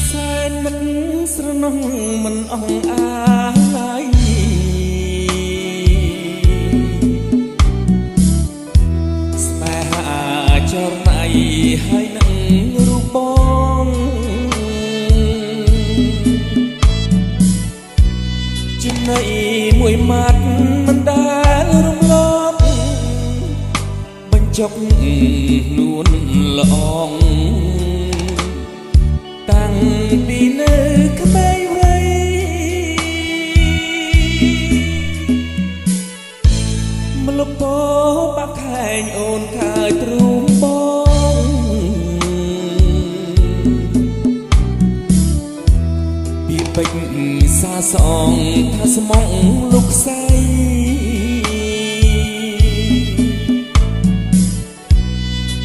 សែនមិនស្រណោះមិនអងអាឡាយស្នេហាចរណៃហើយនឹងរូបបងចំណៃមួយម៉ាត់មិនដែលរំលត់បញ្ចុកនួនល្អងតាំងពីនៅក្មេងវ័យម្លប់ពោបាក់ខែងអូនខាយទ្រូងបងពីពេជ្រសាសងថាស្មងលោកស្រី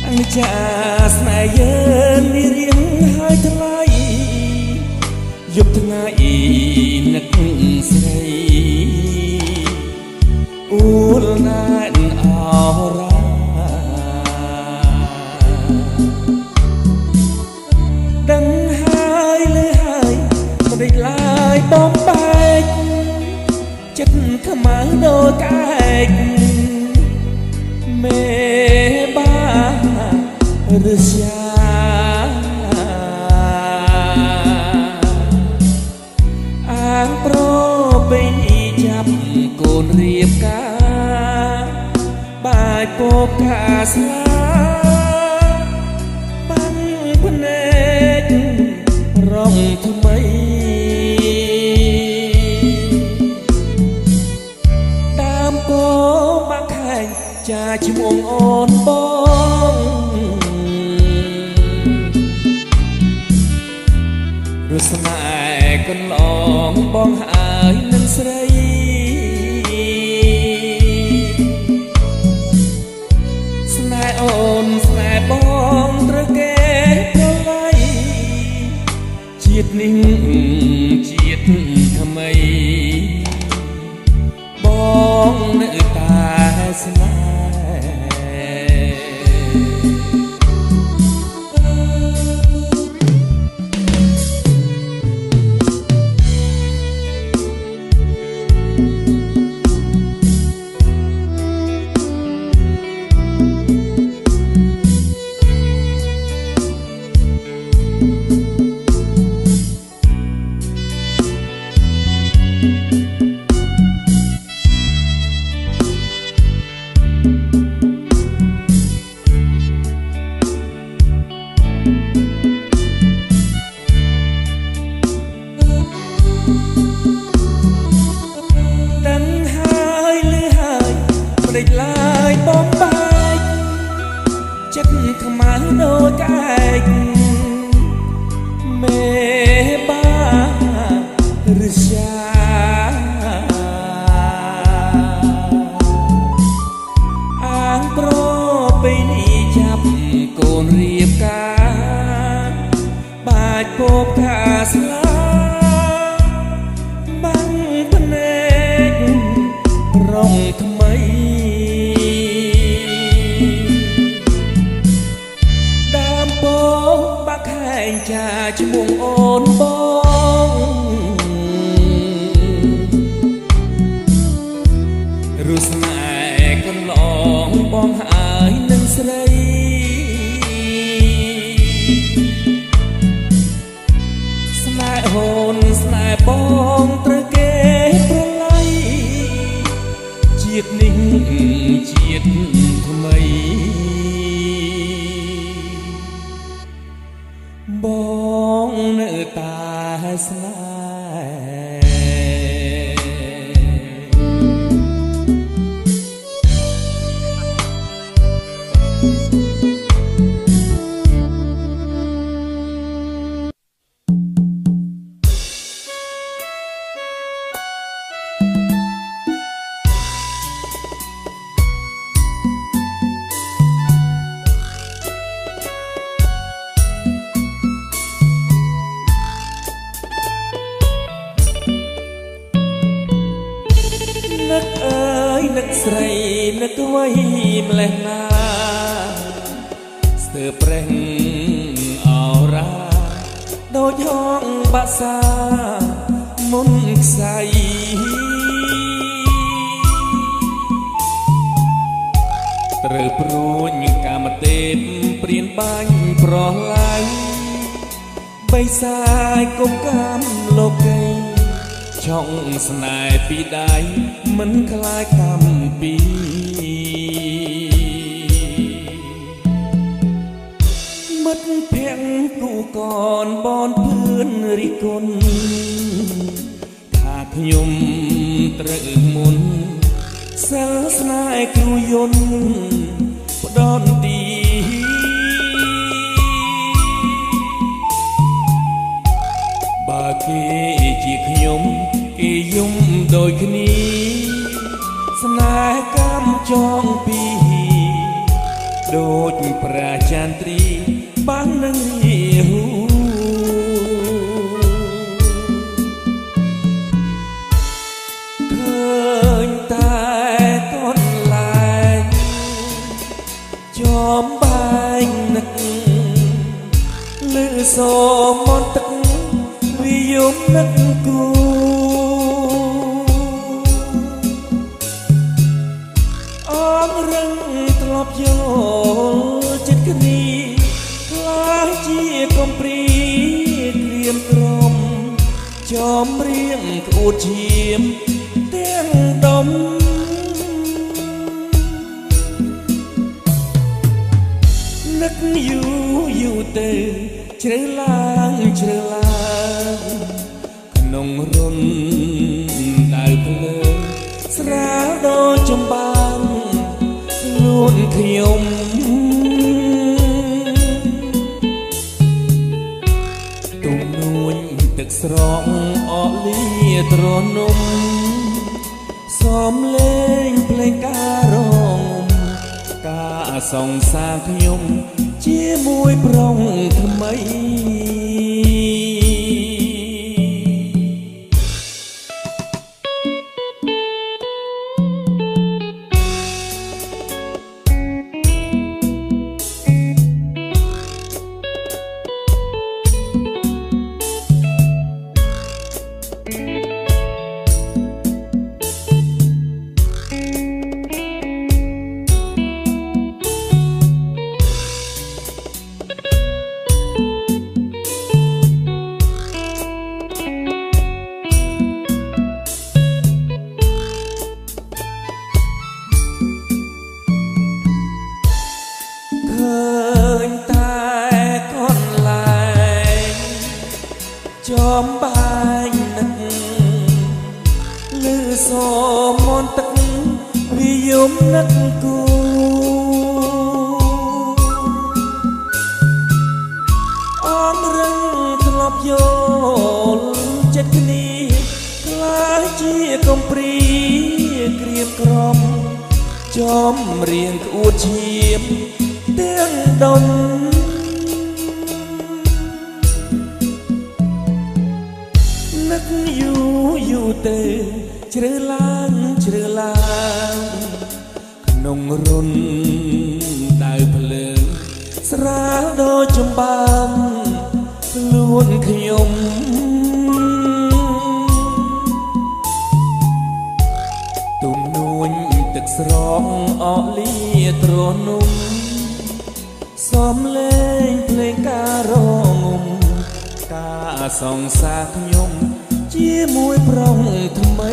អញ្ចាស្នេហ៍យើងនេះរៀងហើយថ្លៃយប់ថ្ងៃនឹកស្រីអួលណានអរ៉ាដឹងហើយលើហើយមិនដេចឡើយបំបែកចិត្តខ្មៅដូចកែកមេបាឬជាអាងប្របីចាប់កូនរៀបការបាយពោកខាស្លាបាំងភ្នែករងថ្មីដើមពោបាក់ខែងចាឈ្មោះអូនបងរស្នេហ៍កន្លងបងហើយនឹងស្រីស្នេហ៍អូនស្នេហ៍បងត្រូវគេប្រឡ័យជាតិនេះជាតិថ្មីបងនៅតែស្នេហ៍ដេចឡើយបំបែកចិត្តខ្មៅដូចកែកមេបាឬជាអាងប្របីនេះចាប់កូនរៀបការបាច់ពោកខាស្លាបាំងភ្នែករងថ្មីចាឈ្មោះអូនបងរស្នេហ៍កន្លងបងហើយនឹងស្រីស្នេហ៍អូនស្នេហ៍បងត្រូវគេប្រឡ័យជាតិនេះជាតិថ្មីបងនៅតែស្នេហ៍នឹកអើយនឹកស្រីនឹកអ្វីម្លេះណាស្ទើរប្រេះ ដូចហងបាសាមុនខ្សៃត្រូវព្រួញកាមទេពព្រានបាញ់ប្រឡៃបិសាយគុំកាមលោកីឆុងស្នេហ៍ពីដៃមិនខ្លាចកម្មពីមិត្តភក្តិគូកនបនភឿនរិគុណថាខ្ញុំត្រូវមុនសិលស្នេហ៍គ្រូយន្តផ្ដន់ទីបើគេជាខ្ញុំគេយំដូចគ្នាស្នេហ៍កម្មចងពីដូចប្រាចានត្រីបាននឹងរាហូឃើញតែកូនឡាយចំបែងនឹកលឺសូមមន្តទឹកវិយមនឹកគូអងរឹងធ្លាប់យល់ចិត្តគ្នាខ្លាចជាកំព្រីក្រៀមក្រំចំរៀងក្អួតឈាមទាំងដុំនឹកយូយូទៅជ្រៅឡើងជ្រៅឡើងក្នុងរុនដៅភ្លើងស្រាលដូចចំបាំងខ្លួនខ្ញុំទុំនួនទឹកស្រកអកលាត្រនំសំលេងភ្លេងការងការសង្សារខ្ញុំជាមួយប្រុងថ្មីឃើញតែកូនឡាយចំបែងនឹកលឺសូមមន្តទឹកវិយមនឹកគូអងរឹងធ្លាប់យល់ចិត្តគ្នាខ្លាចជាកំព្រីក្រៀមក្រំចំរៀងក្អួតឈាមទាំងដុំនឹកយូយូទៅជ្រៅឡើងជ្រៅឡើងក្នុងរុនដៅភ្លើងស្រាលដូចចំបាំងខ្លួនខ្ញុំទុំនួនទឹកស្រកអកលាត្រនំសំលេងភ្លេងការងំការសង្សារខ្ញុំជាមួយប្រុងថ្មី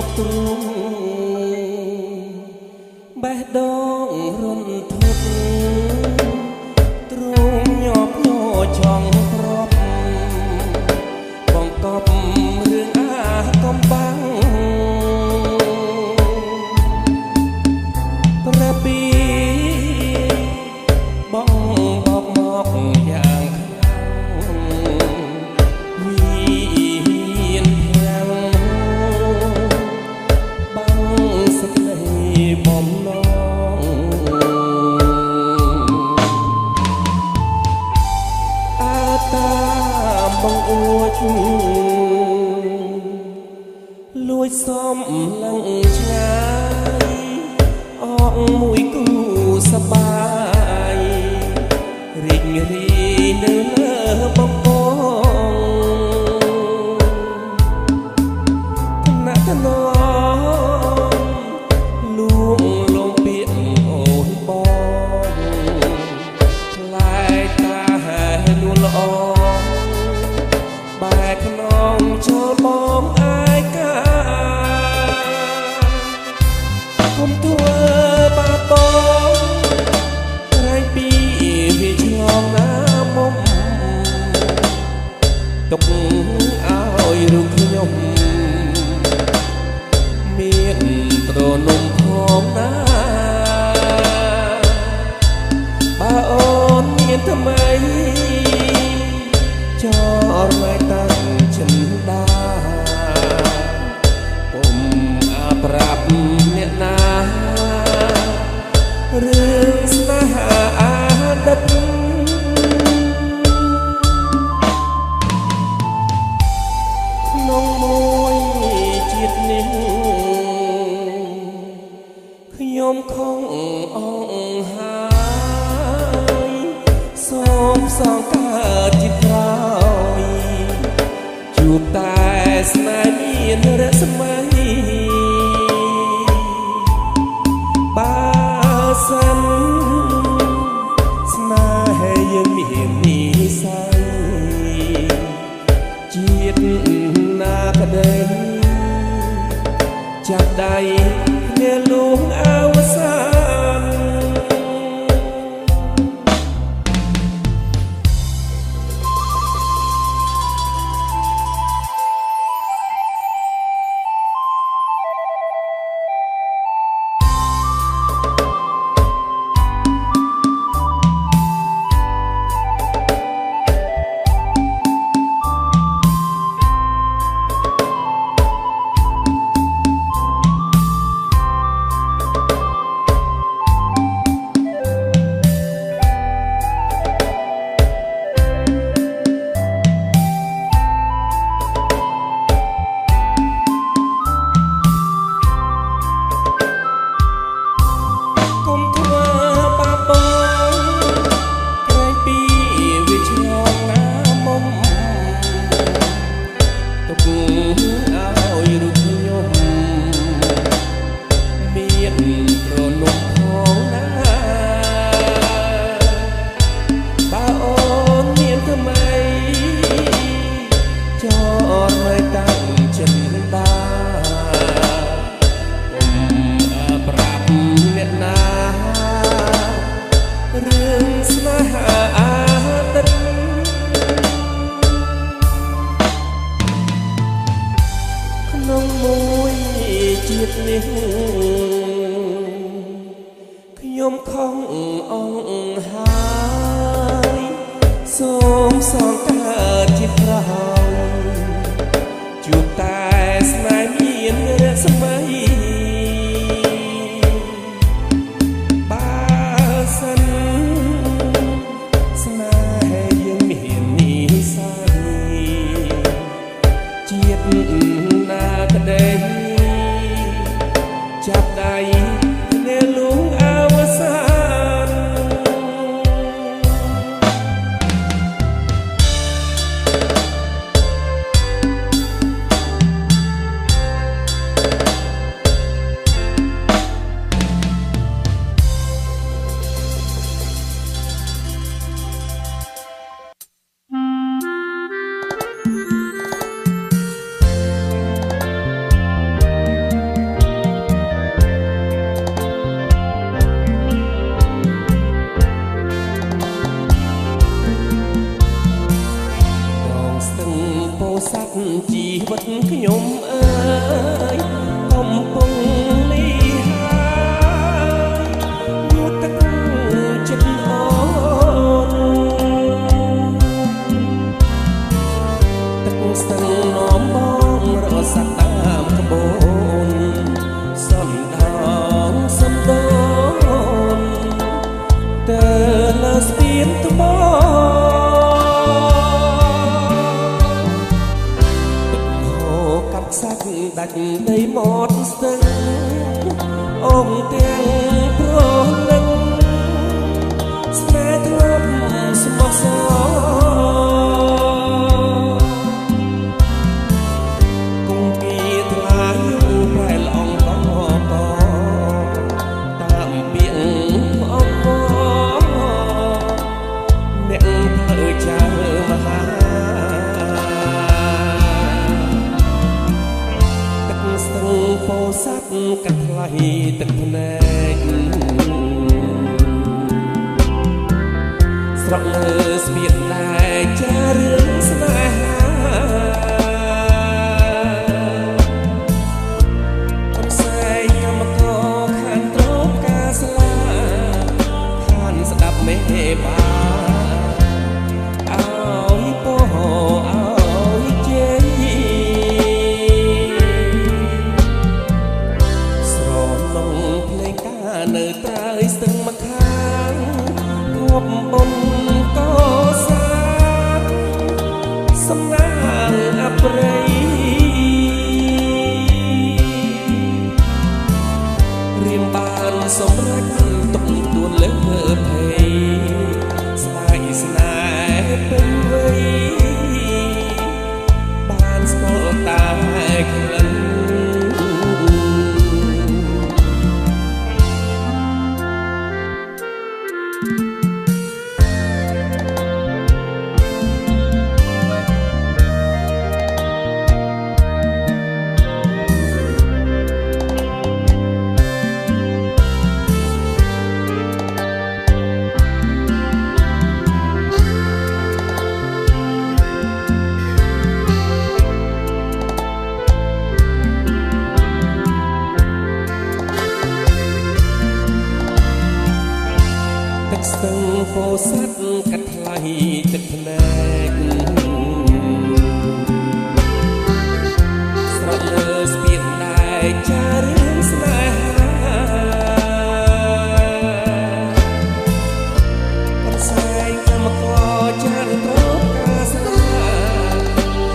ប់ទ្រូងបេះដូងរន្ធត់ទ្រូងញាប់ញ័រចង់ក្របបង្កប់រឿងអាកំបាំងប្រពីបងបកមកយ៉ាងខ្លាំងមានភាំងបាំងសេចក្ដីបំណងអើតាបងអួចលួចសំឡឹងឆ្ងាយអងមួយគូសបាយរីករាយនៅលើបំពងថ្នាក់ថ្នមលួងលំពាក្យអូនបងឆ្លែកតាហែលួនល្អបែកខ្នងចូលបងអាយកាគុំធ្វើបាបបងក្រែងពីវាឆ្លងណាមុំទុកឲ្យរូបខ្ញុំមានត្រនំផងណាបើអូនមានថ្មីចរណៃតាំងចិនដាពុំអាប្រាប់អ្នកណារឿងស្នេហាអាដិតក្នុងមួយជាតិនេះខ្ញុំខំអង្ហើយសូមសងកើតជាក្រោយជួបតែស្នេហ៍មានរស្មីបើសិនស្នេហ៍យើងមាននិស័យជាតិណាក្ដីចាប់ដៃគ្នាលួងអវសានក្នុងមួយជាតិនេះខ្ញុំខំអង្ហើយសូមសងកើតជាក្រោយជួបតែស្នេហ៍មានរស្មីបើសិនស្នេហ៍យើងមាននិស័យជាតិណាក្ដីចាប់ដៃគ្នាលួងអវសាន ជីវិតខ្ញុំអើយកំពុងនេះហើយមកទឹកចិត្តអូនទឹកស្ទឹងនាំបងរសាត់តាមក្បូនសំដងសំដូនទៅលើស្ពានត្បូងសាច់ដាច់ដីមាត់ស្ទឹងអងទាំងប្រលឹងស្នេហ៍ធ្លាប់ស្មោះសរគង់ពីថ្លាយូរប្រែល្អងកកតាមពីងអងអ្នកធ្វើចៅមហាស្ទឹងពោធិ៍សាត់កាត់ថ្លៃទឹកភ្នែកស្រក់លើស្ពានដែរចារឿងស្នេហាកំសែងកម្មករខានត្រប់ការស្លាខានស្ដាប់មេបាអើយពោអើយជេនៅត្រើយស្ទឹងមកខាងភពបុណ្យកោសាសំណាងអប្រិយរៀមបានសម្រេចទុកទួនលើភ័យស្ដាយស្នេហ៍ពេញវ័យបានស្គាល់តែក្លិនស្ទឹងពោធិ៍សាត់កាត់ថ្លៃទឹកភ្នែកស្រក់លើស្ពានដែរចារឿងស្នេហាកំសែងកម្មករចានត្រប់ការស្លា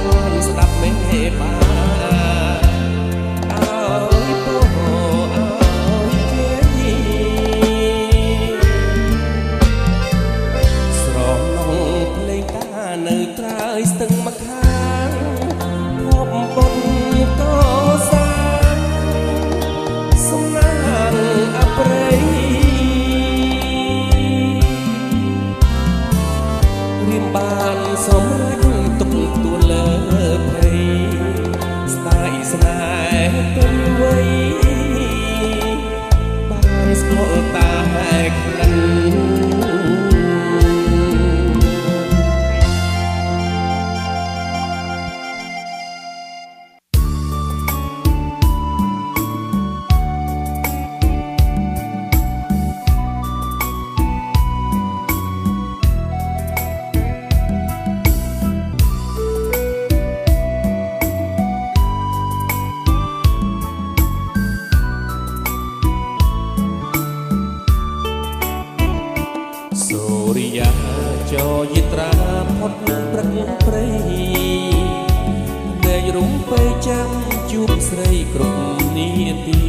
ខានស្ដាប់មេបានៅត្រើយស្ទឹងមកខាងភពបុណ្យកោសាសំណាងអប្រិយរៀមបានសម្រេចទុកទួនលើភ័យស្ដាយស្នេហ៍ពេញវ័យបានស្គាល់តែក្លិនសូរិយាចរយិត្រាផុតព្រឹកព្រៃដែលរុំពេលចាំជួបស្រីគ្រប់នាទី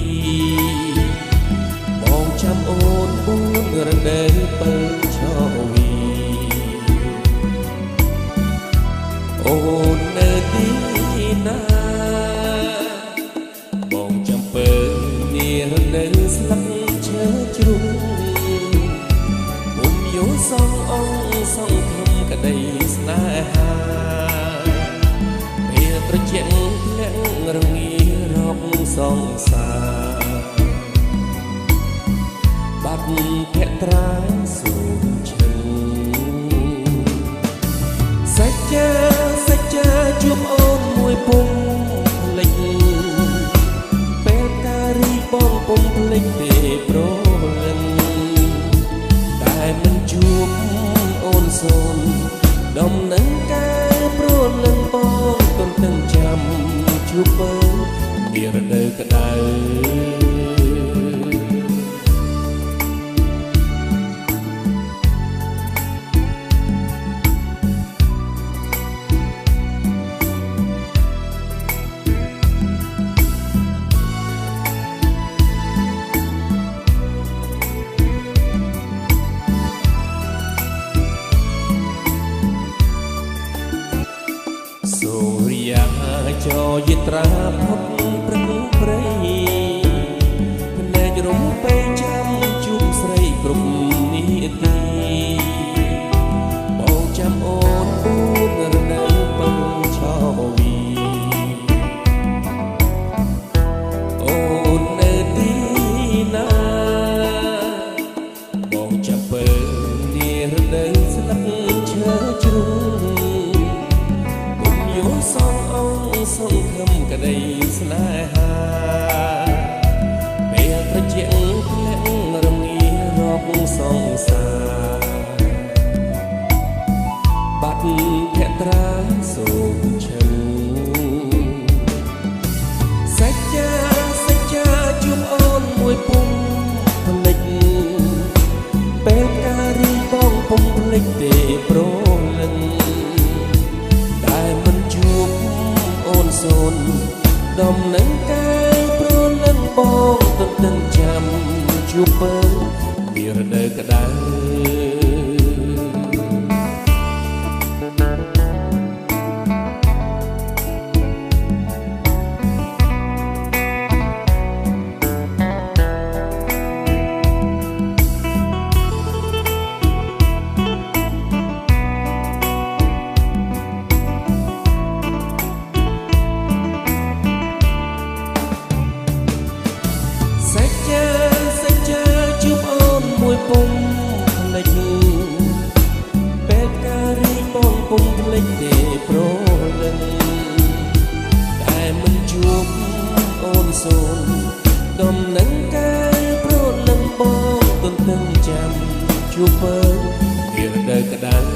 បងចាំអូន4រដូវបើឈវីអូននៅទីណាបងចាំពើនារដូវស្លឹកឈើជ្រុំសងអង្គសងធំក្តីស្នេហាពេលត្រជាក់ធ្លាក់រងារកសងសាបាត់ភក្ត្រាសូមឈឹងសច្ចាជួ បអូនមួយពុំភ្លេចពេលការរីបងពុំភ្លេចទេប្រលឹងតែមិនជួបអូនសូនដំណឹងការប្រលឹងបងទន្ទឹងចាំជួបបើមានរដូវក្តៅសូរិយាចរយិត្រាផុតព្រឹងព្រៃភ្នែករំពេចាំជួបស្រីគ្រប់នាទីបងចាំអូនអួនរដូវពឹងឆោវីអូននៅទីណាបងចាំពើនារដូវស្លឹកឈើជ្រុំសងអង្គសងខំក្តីស្នេហាពេលត្រជាក់ធ្លាក់រងារកសងសាបាត់ភត្រាសូមឈឹងសច្ចាជួបអូនមួយពុំភ្លេចពេលការរីបងពុំភ្លេចទេប្រលឹងសូនដំណឹងកាយប្រលឹងបងទន្ទឹងចាំជួបបើមានរដូវក្តៅសច្ចាជួបអូនមួយពុំភ្លេចពេលការរីបងពុំភ្លេចទេប្រលឹងតែមិនជួបអូនសូនដំណឹងកាយប្រលឹងបងទន្ទឹងចាំជួបបើមានរដូវក្តៅ